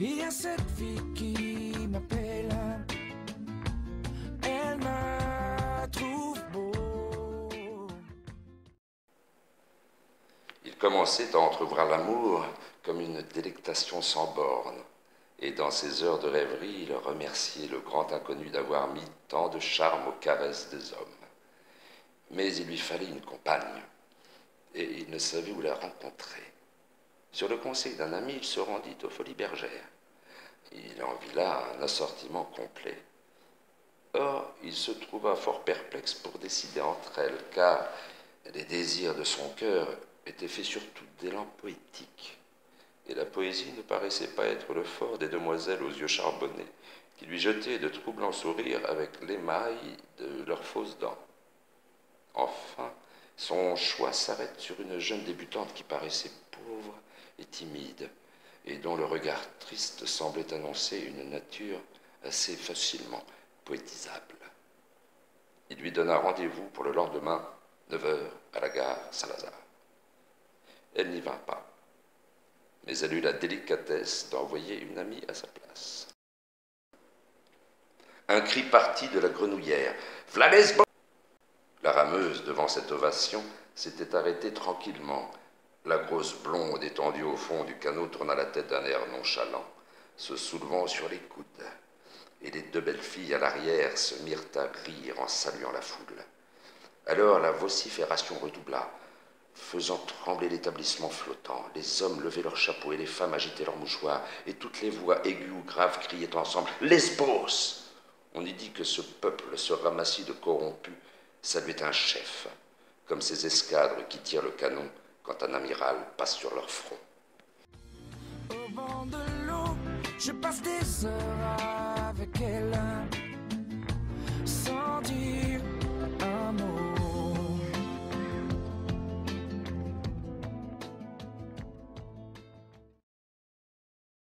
Il y a cette fille qui m'appelle, elle me trouve beau. Il commençait à entrevoir l'amour comme une délectation sans bornes, et dans ses heures de rêverie, il remerciait le grand inconnu d'avoir mis tant de charme aux caresses des hommes. Mais il lui fallait une compagne, et il ne savait où la rencontrer. Sur le conseil d'un ami, il se rendit aux Folies Bergères. Il en vit là un assortiment complet. Or, il se trouva fort perplexe pour décider entre elles, car les désirs de son cœur étaient faits surtout d'élan poétique, et la poésie ne paraissait pas être le fort des demoiselles aux yeux charbonnés, qui lui jetaient de troublants sourires avec l'émail de leurs fausses dents. Enfin, son choix s'arrête sur une jeune débutante qui paraissait pauvre et timide, et dont le regard triste semblait annoncer une nature assez facilement poétisable. Il lui donna rendez-vous pour le lendemain, 9 heures, à la gare Saint-Lazare. Elle n'y vint pas, mais elle eut la délicatesse d'envoyer une amie à sa place. Un cri partit de la grenouillère. « Flamesbo !» La rameuse, devant cette ovation, s'était arrêtée tranquillement. La grosse blonde étendue au fond du canot tourna la tête d'un air nonchalant, se soulevant sur les coudes, et les deux belles filles à l'arrière se mirent à rire en saluant la foule. Alors la vocifération redoubla, faisant trembler l'établissement flottant. Les hommes levaient leurs chapeaux et les femmes agitaient leurs mouchoirs, et toutes les voix aiguës ou graves criaient ensemble « Lesbos !» On eût dit que ce peuple, ce ramassis de corrompus, saluait un chef, comme ces escadres qui tirent le canon quand un amiral passe sur leur front. Au bord de l'eau, je passe des heures